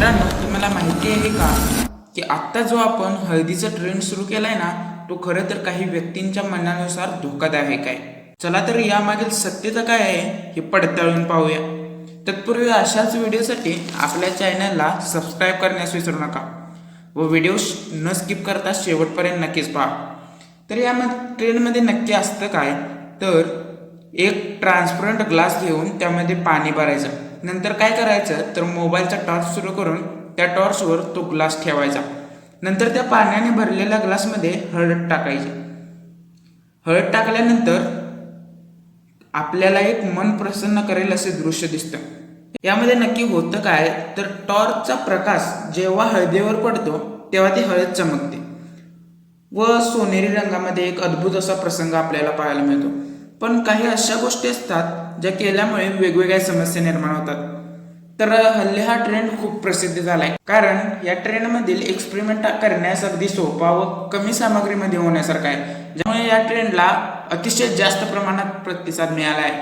मित्रांनो, तुम्हाला माहिती आहे का की आत्ता जो आपण हळदीचा ट्रेंड सुरू केलाय ना, तो खरं तर काही व्यक्तींच्या मनानुसार धोकादायक आहे. चला तर यामागील सत्यता काय आहे हे पडताळून पाहूया. तत्पूर्वी अशाच व्हिडिओसाठी आपल्या चॅनलला सबस्क्राईब करण्यास विसरू नका व व्हिडिओ न स्किप करता शेवटपर्यंत नक्कीच पहा. तर या ट्रेंडमध्ये नक्की असतं काय, तर एक ट्रान्सपरंट ग्लास घेऊन त्यामध्ये पाणी भरायचं. नंतर काय करायचं तर मोबाईलचा टॉर्च सुरू करून त्या टॉर्चवर तो ग्लास ठेवायचा. नंतर त्या पाण्याने भरलेल्या ग्लासमध्ये हळद टाकायची. हळद टाकल्यानंतर आपल्याला एक मन प्रसन्न करेल असे दृश्य दिसतं. यामध्ये नक्की होतं काय, तर टॉर्चचा प्रकाश जेव्हा हळदीवर पडतो तेव्हा ती हळद चमकते व सोनेरी रंगामध्ये एक अद्भुत असा प्रसंग आपल्याला पाहायला मिळतो. पण काही अशा गोष्टी असतात ज्या केल्यामुळे वेगवेगळ्या समस्या निर्माण होतात. तर हल्ली हा ट्रेंड खूप प्रसिद्ध झालाय, कारण या ट्रेंडमधील एक्सपेरिमेंट करण्यास अगदी सोपा व कमी सामग्रीमध्ये होण्यासारखा आहे, ज्यामुळे या ट्रेंडला अतिशय जास्त प्रमाणात प्रतिसाद मिळाला आहे.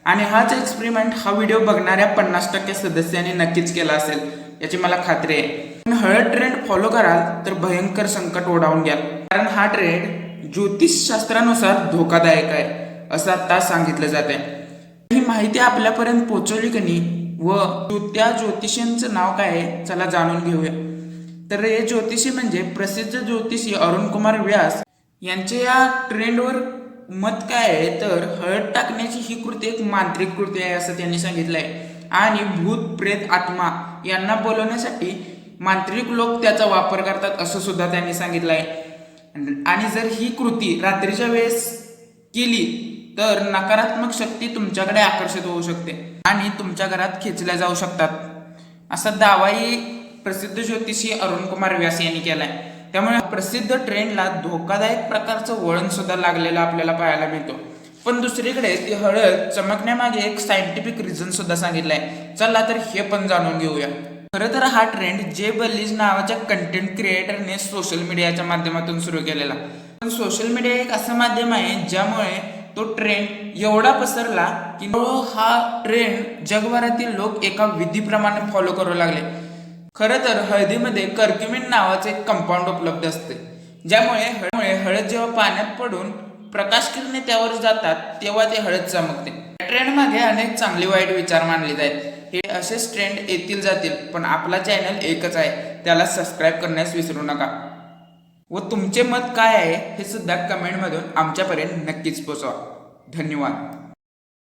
आणि हाच एक्सपेरिमेंट हा व्हिडिओ बघणाऱ्या 50% सदस्यांनी नक्कीच केला असेल याची मला खात्री आहे. पण हळद ट्रेंड फॉलो कराल तर भयंकर संकट ओढावून घ्याल, कारण हा ट्रेंड ज्योतिषशास्त्रानुसार धोकादायक आहे असं आता सांगितलं जात आहे. ही माहिती आपल्यापर्यंत पोहोचवली की नाही व त्या ज्योतिषींचं नाव काय आहे चला जाणून घेऊया. तर हे ज्योतिषी म्हणजे प्रसिद्ध ज्योतिषी अरुण कुमार व्यास यांचे या ट्रेंडवर मत काय आहे, तर हळद टाकण्याची ही कृती एक मांत्रिक कृती आहे असं त्यांनी सांगितलं आहे. आणि भूत प्रेत आत्मा यांना बोलवण्यासाठी मांत्रिक लोक त्याचा वापर करतात असं सुद्धा त्यांनी सांगितलं आहे. आणि जर ही कृती रात्रीच्या वेळेस केली तर नकारात्मक शक्ती तुमच्याकडे आकर्षित होऊ शकते आणि तुमच्या घरात खेचल्या जाऊ शकतात असा दावाही प्रसिद्ध ज्योतिषी अरुण कुमार व्यास यांनी केलाय. त्यामुळे प्रसिद्ध ट्रेंडला धोकादायक प्रकारचं वळण सुद्धा लागलेलं आपल्याला पाहायला मिळतो. पण दुसरीकडे ती हळद चमकण्यामागे एक सायंटिफिक रिझन सुद्धा सांगितलंय. चला तर हे पण जाणून घेऊया. खरं तर हा ट्रेंड जे बल्लीज नावाच्या कंटेंट क्रिएटरने सोशल मीडियाच्या माध्यमातून सुरू केलेला. पण सोशल मीडिया एक असं माध्यम आहे ज्यामुळे तो ट्रेंड एवढा पसरला की हा ट्रेंड जगभरातील लोक एका विधीप्रमाणे फॉलो करू लागले. खरं तर हळदीमध्ये कर्क्युमिन नावाचे एक कंपाऊंड उपलब्ध असते, ज्यामुळे हळद जेव्हा पाण्यात पडून प्रकाश किरणे त्यावर जातात तेव्हा ते हळद चमकते. या ट्रेंड मागे अनेक चांगले वाईट विचार मांडले आहेत. हे असेच ट्रेंड येतील जातील, पण आपला चॅनल एकच आहे, त्याला सबस्क्राईब करण्यास विसरू नका. व तुमचे मत काय आहे हे सुद्धा कमेंटमधून आमच्यापर्यंत नक्कीच पोहोचवा. धन्यवाद.